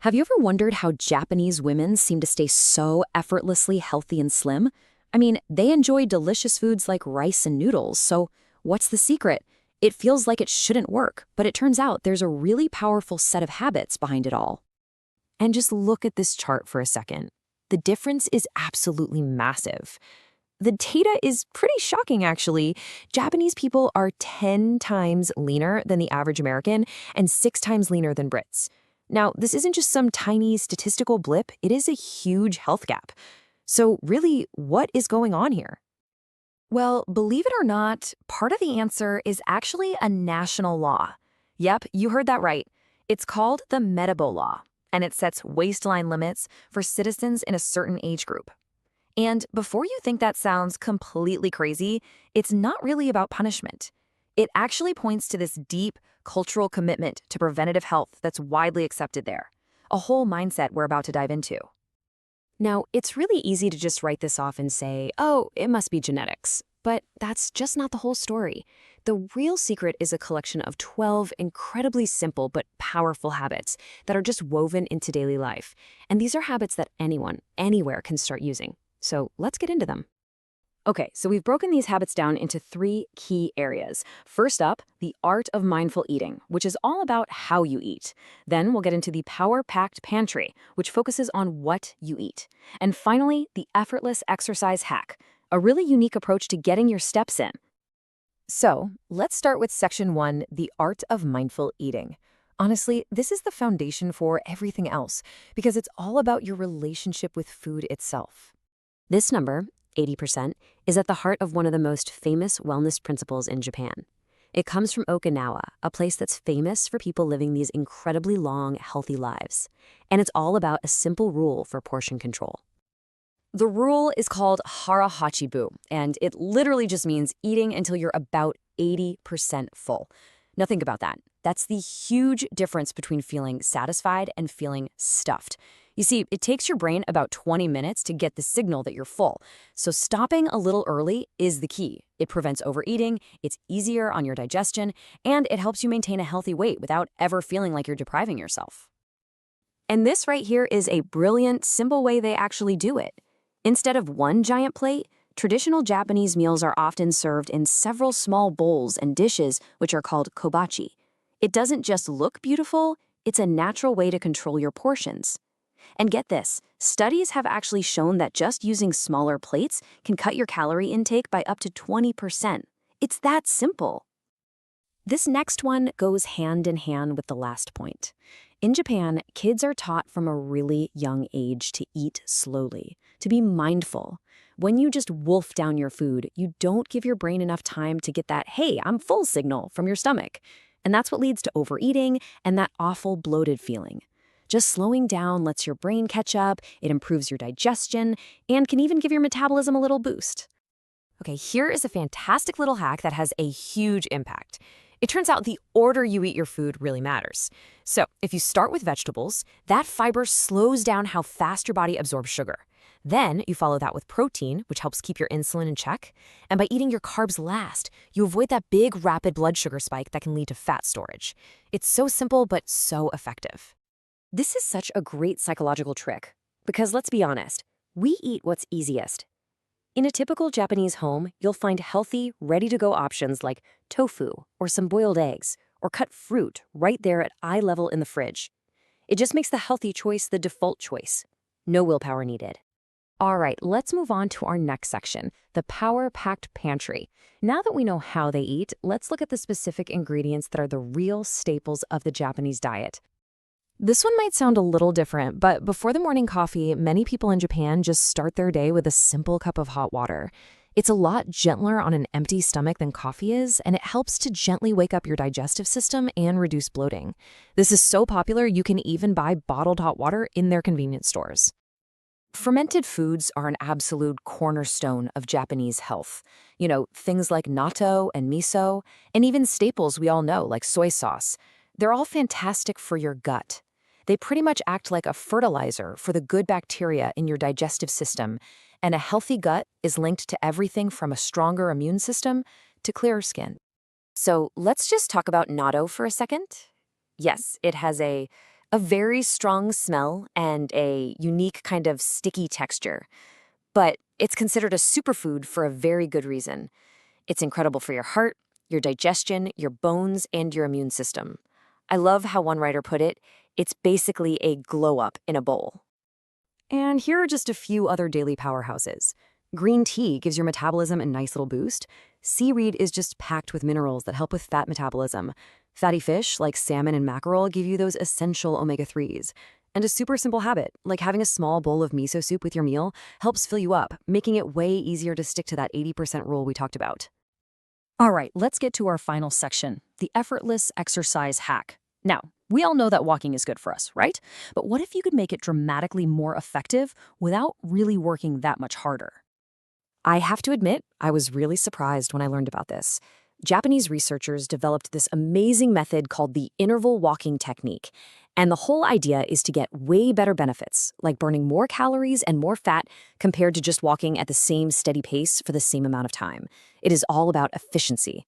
Have you ever wondered how Japanese women seem to stay so effortlessly healthy and slim? I mean, they enjoy delicious foods like rice and noodles, so what's the secret? It feels like it shouldn't work, but it turns out there's a really powerful set of habits behind it all. And just look at this chart for a second. The difference is absolutely massive. The data is pretty shocking, actually. Japanese people are 10 times leaner than the average American and 6 times leaner than Brits. Now, this isn't just some tiny statistical blip, it is a huge health gap. So, really, what is going on here? Well, believe it or not, part of the answer is actually a national law. Yep, you heard that right. It's called the Metabo Law, and it sets waistline limits for citizens in a certain age group. And before you think that sounds completely crazy, it's not really about punishment. It actually points to this deep cultural commitment to preventative health that's widely accepted there, a whole mindset we're about to dive into. Now, it's really easy to just write this off and say, oh, it must be genetics. But that's just not the whole story. The real secret is a collection of 12 incredibly simple but powerful habits that are just woven into daily life. And these are habits that anyone, anywhere can start using. So let's get into them. Okay, so we've broken these habits down into 3 key areas. First up, the art of mindful eating, which is all about how you eat. Then we'll get into the power-packed pantry, which focuses on what you eat. And finally, the effortless exercise hack, a really unique approach to getting your steps in. So let's start with section 1, the art of mindful eating. Honestly, this is the foundation for everything else because it's all about your relationship with food itself. This number, 80%, is at the heart of one of the most famous wellness principles in Japan. It comes from Okinawa, a place that's famous for people living these incredibly long, healthy lives. And it's all about a simple rule for portion control. The rule is called hara hachibu, and it literally just means eating until you're about 80% full. Now think about that. That's the huge difference between feeling satisfied and feeling stuffed. You see, it takes your brain about 20 minutes to get the signal that you're full. So stopping a little early is the key. It prevents overeating, it's easier on your digestion, and it helps you maintain a healthy weight without ever feeling like you're depriving yourself. And this right here is a brilliant, simple way they actually do it. Instead of one giant plate, traditional Japanese meals are often served in several small bowls and dishes, which are called kobachi. It doesn't just look beautiful, it's a natural way to control your portions. And get this, studies have actually shown that just using smaller plates can cut your calorie intake by up to 20%. It's that simple. This next one goes hand in hand with the last point. In Japan, kids are taught from a really young age to eat slowly, to be mindful. When you just wolf down your food, you don't give your brain enough time to get that, hey, I'm full signal from your stomach. And that's what leads to overeating and that awful bloated feeling. Just slowing down lets your brain catch up, it improves your digestion, and can even give your metabolism a little boost. Okay, here is a fantastic little hack that has a huge impact. It turns out the order you eat your food really matters. So, if you start with vegetables, that fiber slows down how fast your body absorbs sugar. Then you follow that with protein, which helps keep your insulin in check. And by eating your carbs last, you avoid that big rapid blood sugar spike that can lead to fat storage. It's so simple, but so effective. This is such a great psychological trick, because let's be honest, we eat what's easiest. In a typical Japanese home, you'll find healthy, ready-to-go options like tofu or some boiled eggs, or cut fruit right there at eye level in the fridge. It just makes the healthy choice the default choice. No willpower needed. All right, let's move on to our next section, the power-packed pantry. Now that we know how they eat, let's look at the specific ingredients that are the real staples of the Japanese diet. This one might sound a little different, but before the morning coffee, many people in Japan just start their day with a simple cup of hot water. It's a lot gentler on an empty stomach than coffee is, and it helps to gently wake up your digestive system and reduce bloating. This is so popular, you can even buy bottled hot water in their convenience stores. Fermented foods are an absolute cornerstone of Japanese health. You know, things like natto and miso, and even staples we all know, like soy sauce. They're all fantastic for your gut. They pretty much act like a fertilizer for the good bacteria in your digestive system, and a healthy gut is linked to everything from a stronger immune system to clearer skin. So let's just talk about natto for a second. Yes, it has a A very strong smell and a unique kind of sticky texture. But it's considered a superfood for a very good reason. It's incredible for your heart, your digestion, your bones, and your immune system. I love how one writer put it, it's basically a glow-up in a bowl. And here are just a few other daily powerhouses. Green tea gives your metabolism a nice little boost. Seaweed is just packed with minerals that help with fat metabolism. Fatty fish, like salmon and mackerel, give you those essential omega-3s. And a super simple habit, like having a small bowl of miso soup with your meal, helps fill you up, making it way easier to stick to that 80% rule we talked about. All right, let's get to our final section, the effortless exercise hack. Now, we all know that walking is good for us, right? But what if you could make it dramatically more effective without really working that much harder? I have to admit, I was really surprised when I learned about this. Japanese researchers developed this amazing method called the interval walking technique. And the whole idea is to get way better benefits, like burning more calories and more fat compared to just walking at the same steady pace for the same amount of time. It is all about efficiency.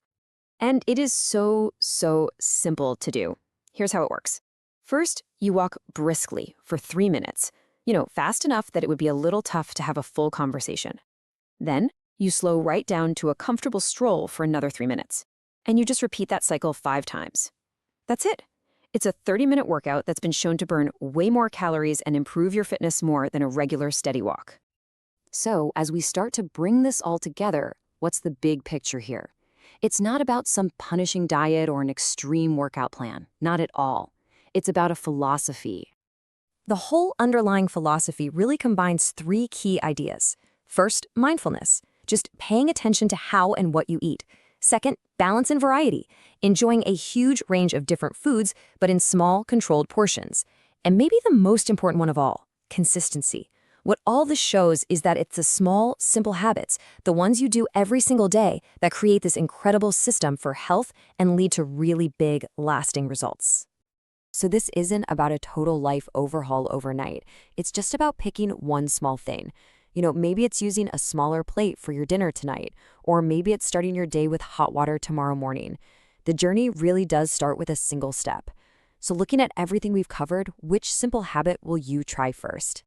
And it is so simple to do. Here's how it works. First, you walk briskly for 3 minutes. Fast enough that it would be a little tough to have a full conversation. Then, you slow right down to a comfortable stroll for another 3 minutes. And you just repeat that cycle 5 times. That's it. It's a 30-minute workout that's been shown to burn way more calories and improve your fitness more than a regular steady walk. So, as we start to bring this all together, what's the big picture here? It's not about some punishing diet or an extreme workout plan. Not at all. It's about a philosophy. The whole underlying philosophy really combines 3 key ideas. First, mindfulness, just paying attention to how and what you eat. Second, balance and variety, enjoying a huge range of different foods, but in small, controlled portions. And maybe the most important one of all, consistency. What all this shows is that it's the small, simple habits, the ones you do every single day, that create this incredible system for health and lead to really big, lasting results. So this isn't about a total life overhaul overnight. It's just about picking one small thing. Maybe it's using a smaller plate for your dinner tonight, or maybe it's starting your day with hot water tomorrow morning. The journey really does start with a single step. So looking at everything we've covered, which simple habit will you try first?